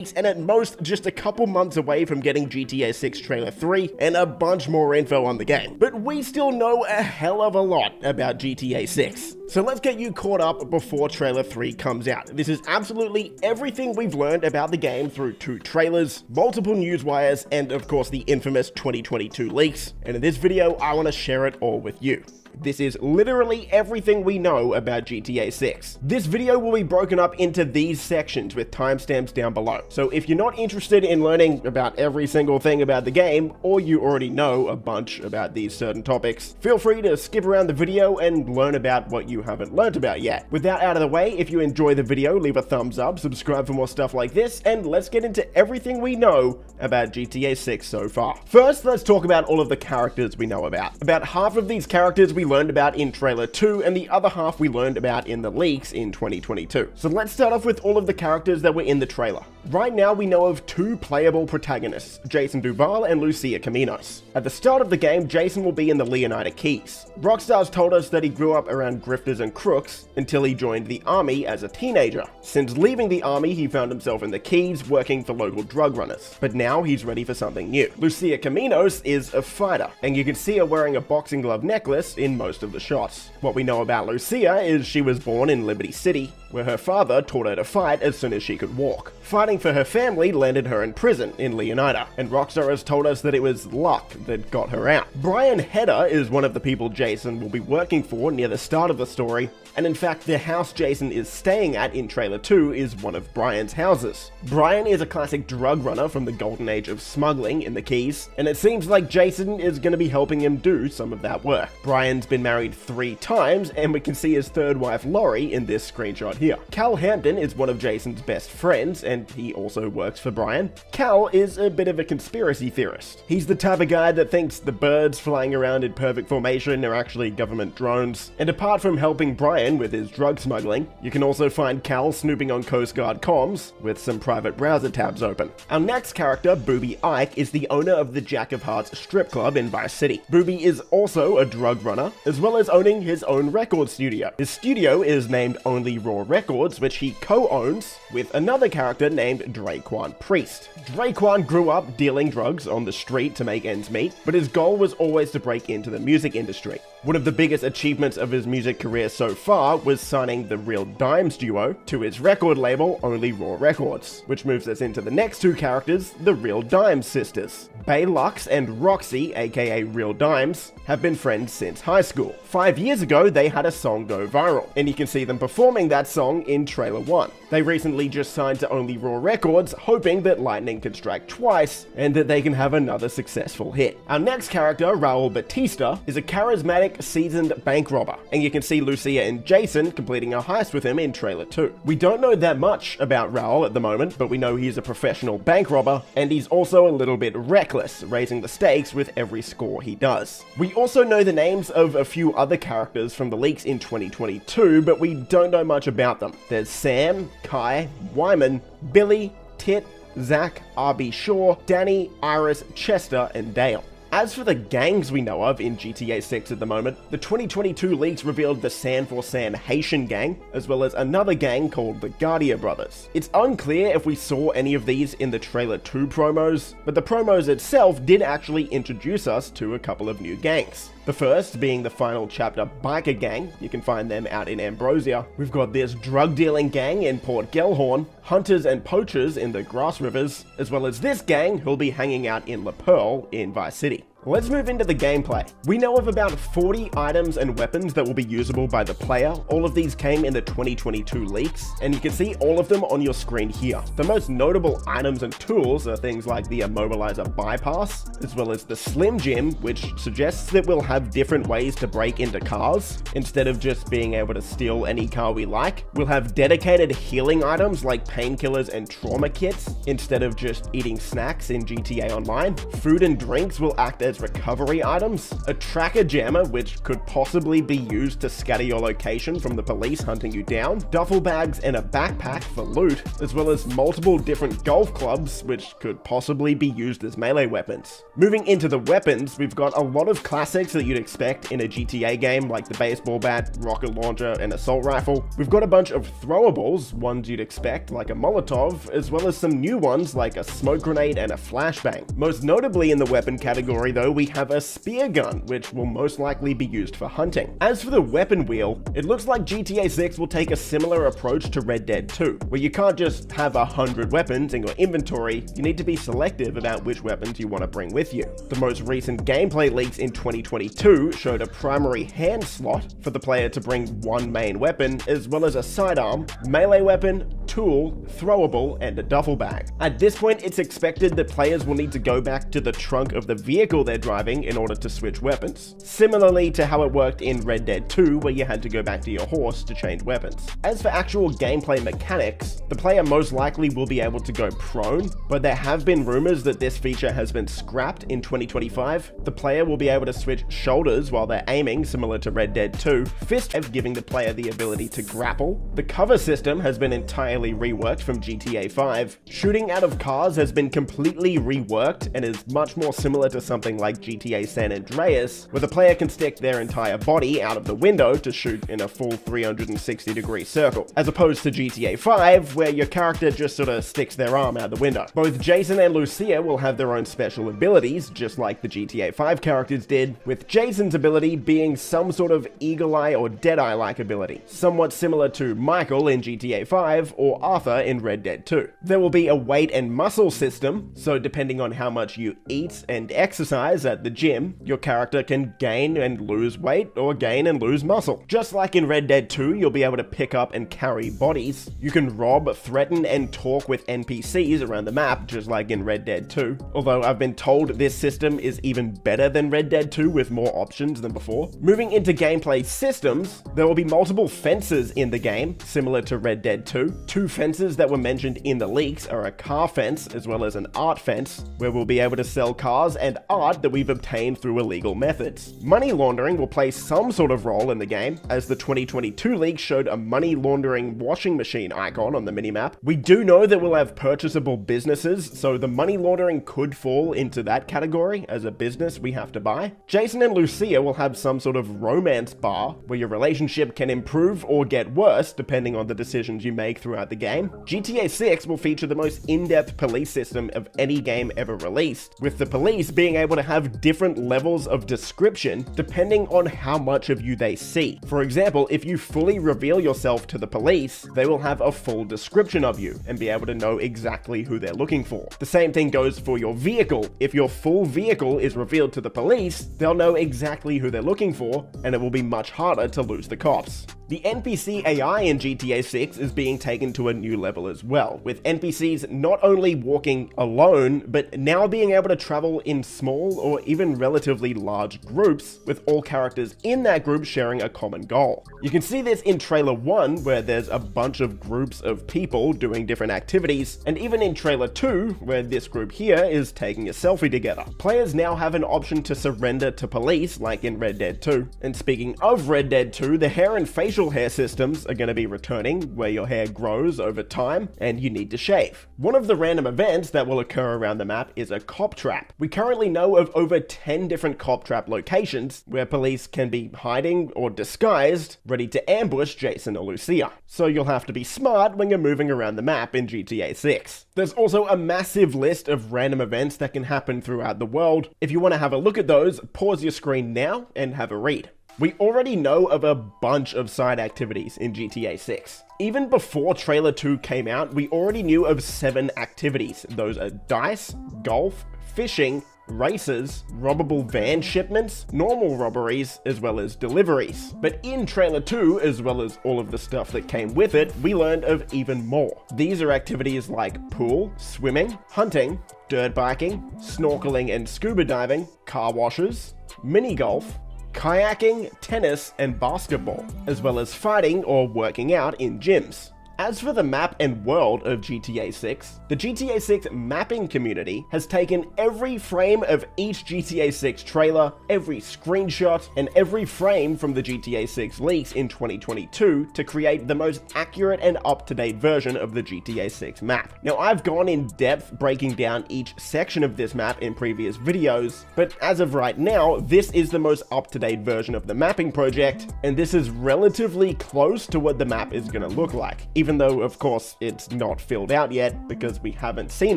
and at most just a couple months away from getting GTA 6 Trailer 3 and a bunch more info on the game. But we still know a hell of a lot about GTA 6. So let's get you caught up before Trailer 3 comes out. This is absolutely everything we've learned about the game through 2 trailers, multiple news wires, and of course the infamous 2022 leaks. And in this video, I want to share it all with you. This is literally everything we know about GTA 6. This video will be broken up into these sections with timestamps down below. So if you're not interested in learning about every single thing about the game, or you already know a bunch about these certain topics, feel free to skip around the video and learn about what you haven't learned about yet. With that out of the way, if you enjoy the video, leave a thumbs up, subscribe for more stuff like this, and let's get into everything we know about GTA 6 so far. First, let's talk about all of the characters we know about. About half of these characters we learned about in Trailer 2, and the other half we learned about in the leaks in 2022. So let's start off with all of the characters that were in the trailer. Right now we know of 2 playable protagonists, Jason Duval and Lucia Caminos. At the start of the game, Jason will be in the Leonida Keys. Rockstar's told us that he grew up around grifters and crooks until he joined the army as a teenager. Since leaving the army, he found himself in the Keys working for local drug runners. But now he's ready for something new. Lucia Caminos is a fighter, and you can see her wearing a boxing glove necklace in most of the shots. What we know about Lucia is she was born in Liberty City, where her father taught her to fight as soon as she could walk. Fighting for her family landed her in prison in Leonida, and Rockstar has told us that it was luck that got her out. Brian Hedder is one of the people Jason will be working for near the start of the story, and in fact the house Jason is staying at in Trailer 2 is one of Brian's houses. Brian is a classic drug runner from the golden age of smuggling in the Keys, and it seems like Jason is going to be helping him do some of that work. Brian's been married 3 times, and we can see his 3rd wife Lori in this screenshot here. Cal Hampton is one of Jason's best friends, and he also works for Brian. Cal is a bit of a conspiracy theorist. He's the type of guy that thinks the birds flying around in perfect formation are actually government drones. And apart from helping Brian with his drug smuggling, you can also find Cal snooping on Coast Guard comms with some private browser tabs open. Our next character, Booby Ike, is the owner of the Jack of Hearts strip club in Vice City. Booby is also a drug runner, as well as owning his own record studio. His studio is named Only Raw Records, which he co-owns with another character named Draquan Priest. Draquan grew up dealing drugs on the street to make ends meet, but his goal was always to break into the music industry. One of the biggest achievements of his music career so far was signing the Real Dimes duo to his record label, Only Raw Records, which moves us into the next 2 characters, the Real Dimes sisters. Bay Lux and Roxy, aka Real Dimes, have been friends since high school. 5 years ago, they had a song go viral, and you can see them performing that song in Trailer 1. They recently just signed to Only Raw Records, hoping that lightning can strike twice, and that they can have another successful hit. Our next character, Raul Batista, is a charismatic, seasoned bank robber, and you can see Lucia and Jason completing a heist with him in Trailer 2. We don't know that much about Raul at the moment, but we know he's a professional bank robber, and he's also a little bit reckless, raising the stakes with every score he does. We also know the names of a few other characters from the leaks in 2022, but we don't know much about them. There's Sam, Kai, Wyman, Billy, Tit, Zach, RB Shaw, Danny, Iris, Chester, and Dale. As for the gangs we know of in GTA 6 at the moment, the 2022 leaks revealed the San for San Haitian gang, as well as another gang called the Guardia Brothers. It's unclear if we saw any of these in the Trailer 2 promos, but the promos itself did actually introduce us to a couple of new gangs. The first being the final chapter biker gang. You can find them out in Ambrosia. We've got this drug dealing gang in Port Gellhorn, hunters and poachers in the Grass Rivers, as well as this gang who'll be hanging out in La Pearl in Vice City. Let's move into the gameplay. We know of about 40 items and weapons that will be usable by the player. All of these came in the 2022 leaks, and you can see all of them on your screen here. The most notable items and tools are things like the Immobilizer Bypass, as well as the Slim Jim, which suggests that we'll have different ways to break into cars. Instead of just being able to steal any car we like, we'll have dedicated healing items like painkillers and trauma kits, instead of just eating snacks in GTA Online. Food and drinks will act as as recovery items, a tracker jammer which could possibly be used to scatter your location from the police hunting you down, duffel bags and a backpack for loot, as well as multiple different golf clubs which could possibly be used as melee weapons. Moving into the weapons, we've got a lot of classics that you'd expect in a GTA game like the baseball bat, rocket launcher and assault rifle. We've got a bunch of throwables, ones you'd expect like a Molotov, as well as some new ones like a smoke grenade and a flashbang. Most notably in the weapon category though, we have a spear gun, which will most likely be used for hunting. As for the weapon wheel, it looks like GTA 6 will take a similar approach to Red Dead 2, where you can't just have 100 weapons in your inventory, you need to be selective about which weapons you want to bring with you. The most recent gameplay leaks in 2022 showed a primary hand slot for the player to bring one main weapon, as well as a sidearm, melee weapon, tool, throwable, and a duffel bag. At this point, it's expected that players will need to go back to the trunk of the vehicle they're driving in order to switch weapons, similarly to how it worked in Red Dead 2 where you had to go back to your horse to change weapons. As for actual gameplay mechanics, the player most likely will be able to go prone, but there have been rumors that this feature has been scrapped in 2025. The player will be able to switch shoulders while they're aiming, similar to Red Dead 2, fist giving the player the ability to grapple. The cover system has been entirely reworked from GTA 5. Shooting out of cars has been completely reworked and is much more similar to something like GTA San Andreas, where the player can stick their entire body out of the window to shoot in a full 360-degree circle, as opposed to GTA 5, where your character just sort of sticks their arm out the window. Both Jason and Lucia will have their own special abilities, just like the GTA 5 characters did, with Jason's ability being some sort of eagle eye or dead-eye-like ability, somewhat similar to Michael in GTA 5 or Arthur in Red Dead 2. There will be a weight and muscle system, so depending on how much you eat and exercise at the gym, your character can gain and lose weight or gain and lose muscle. Just like in Red Dead 2, you'll be able to pick up and carry bodies. You can rob, threaten, and talk with NPCs around the map, just like in Red Dead 2. Although I've been told this system is even better than Red Dead 2 with more options than before. Moving into gameplay systems, there will be multiple fences in the game, similar to Red Dead 2. Two fences that were mentioned in the leaks are a car fence as well as an art fence, where we'll be able to sell cars and art that we've obtained through illegal methods. Money laundering will play some sort of role in the game, as the 2022 leak showed a money laundering washing machine icon on the minimap. We do know that we'll have purchasable businesses, so the money laundering could fall into that category as a business we have to buy. Jason and Lucia will have some sort of romance bar, where your relationship can improve or get worse depending on the decisions you make throughout the game. GTA 6 will feature the most in-depth police system of any game ever released, with the police being able to have different levels of description depending on how much of you they see. For example, if you fully reveal yourself to the police, they will have a full description of you and be able to know exactly who they're looking for. The same thing goes for your vehicle. If your full vehicle is revealed to the police, they'll know exactly who they're looking for, and it will be much harder to lose the cops. The NPC AI in GTA 6 is being taken to a new level as well, with NPCs not only walking alone, but now being able to travel in small or even relatively large groups, with all characters in that group sharing a common goal. You can see this in Trailer 1, where there's a bunch of groups of people doing different activities, and even in Trailer 2, where this group here is taking a selfie together. Players now have an option to surrender to police, like in Red Dead 2. And speaking of Red Dead 2, the hair and facial hair systems are going to be returning, where your hair grows over time and you need to shave. One of the random events that will occur around the map is a cop trap. We currently know of over 10 different cop trap locations where police can be hiding or disguised, ready to ambush Jason or Lucia. So you'll have to be smart when you're moving around the map in GTA 6. There's also a massive list of random events that can happen throughout the world. If you want to have a look at those, pause your screen now and have a read. We already know of a bunch of side activities in GTA 6. Even before Trailer 2 came out, we already knew of 7 activities. Those are dice, golf, fishing, races, robbable van shipments, normal robberies, as well as deliveries. But in Trailer 2, as well as all of the stuff that came with it, we learned of even more. These are activities like pool, swimming, hunting, dirt biking, snorkeling and scuba diving, car washes, mini golf, kayaking, tennis, and basketball, as well as fighting or working out in gyms. As for the map and world of GTA 6, the GTA 6 mapping community has taken every frame of each GTA 6 trailer, every screenshot, and every frame from the GTA 6 leaks in 2022 to create the most accurate and up-to-date version of the GTA 6 map. Now, I've gone in depth breaking down each section of this map in previous videos, but as of right now, this is the most up-to-date version of the mapping project, and this is relatively close to what the map is going to look like, even though, of course, it's not filled out yet because we haven't seen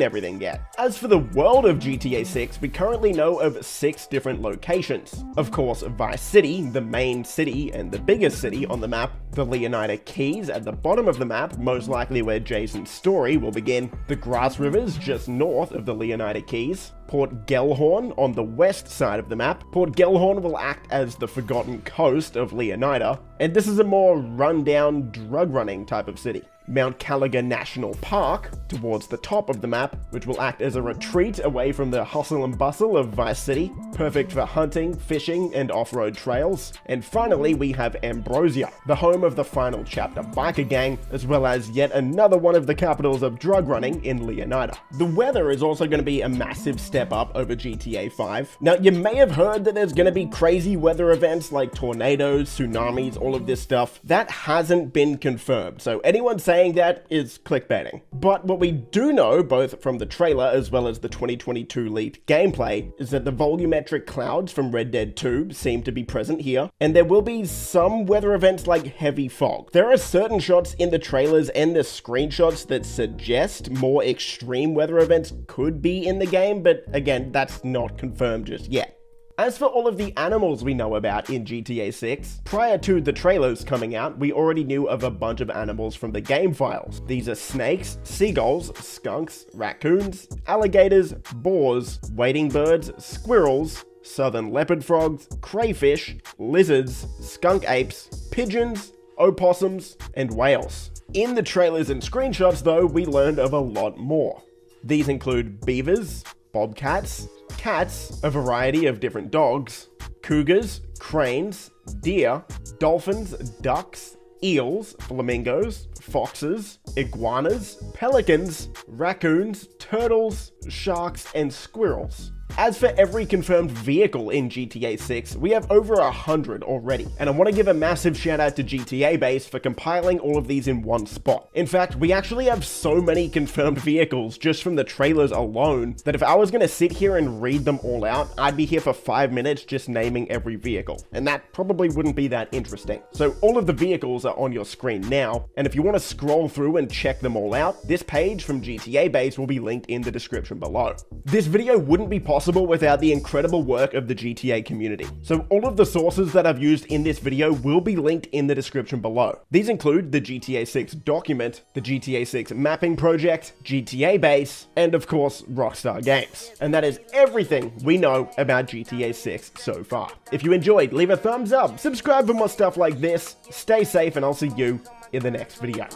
everything yet. As for the world of GTA 6, we currently know of 6 different locations. Of course, Vice City, the main city and the biggest city on the map, the Leonida Keys at the bottom of the map, most likely where Jason's story will begin, the Grass Rivers just north of the Leonida Keys, Port Gellhorn on the west side of the map. Port Gellhorn will act as the forgotten coast of Leonida, and this is a more run-down, drug-running type of city. Mount Caliga National Park, towards the top of the map, which will act as a retreat away from the hustle and bustle of Vice City, perfect for hunting, fishing, and off-road trails. And finally, we have Ambrosia, the home of the Final Chapter biker gang, as well as yet another one of the capitals of drug running in Leonida. The weather is also going to be a massive step up over GTA 5. Now, you may have heard that there's going to be crazy weather events like tornadoes, tsunamis, all of this stuff. That hasn't been confirmed, so anyone saying that is clickbaiting. But what we do know, both from the trailer as well as the 2022 leaked gameplay, is that the volumetric clouds from Red Dead 2 seem to be present here, and there will be some weather events like heavy fog. There are certain shots in the trailers and the screenshots that suggest more extreme weather events could be in the game, but again, that's not confirmed just yet. As for all of the animals we know about in GTA 6, prior to the trailers coming out, we already knew of a bunch of animals from the game files. These are snakes, seagulls, skunks, raccoons, alligators, boars, wading birds, squirrels, southern leopard frogs, crayfish, lizards, skunk apes, pigeons, opossums, and whales. In the trailers and screenshots, though, we learned of a lot more. These include beavers, bobcats, cats, a variety of different dogs, cougars, cranes, deer, dolphins, ducks, eels, flamingos, foxes, iguanas, pelicans, raccoons, turtles, sharks, and squirrels. As for every confirmed vehicle in GTA 6, we have over 100 already, and I want to give a massive shout out to GTA Base for compiling all of these in one spot. In fact, we actually have so many confirmed vehicles just from the trailers alone that if I was going to sit here and read them all out, I'd be here for 5 minutes just naming every vehicle, and that probably wouldn't be that interesting. So all of the vehicles are on your screen now, and if you want to scroll through and check them all out, this page from GTA Base will be linked in the description below. This video wouldn't be possible without the incredible work of the GTA community. So all of the sources that I've used in this video will be linked in the description below. These include the GTA 6 document, the GTA 6 mapping project, GTA Base, and of course Rockstar Games. And that is everything we know about GTA 6 so far. If you enjoyed, leave a thumbs up, subscribe for more stuff like this, stay safe, and I'll see you in the next video.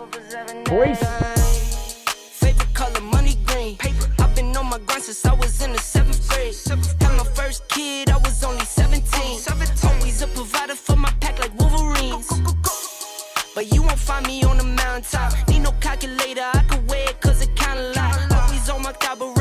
Peace! Since I was in the 7th grade, had my first kid, I was only 17. Always a provider for my pack like Wolverines. But you won't find me on the mountaintop. Need no calculator, I can wear it cause it kinda like always on my top.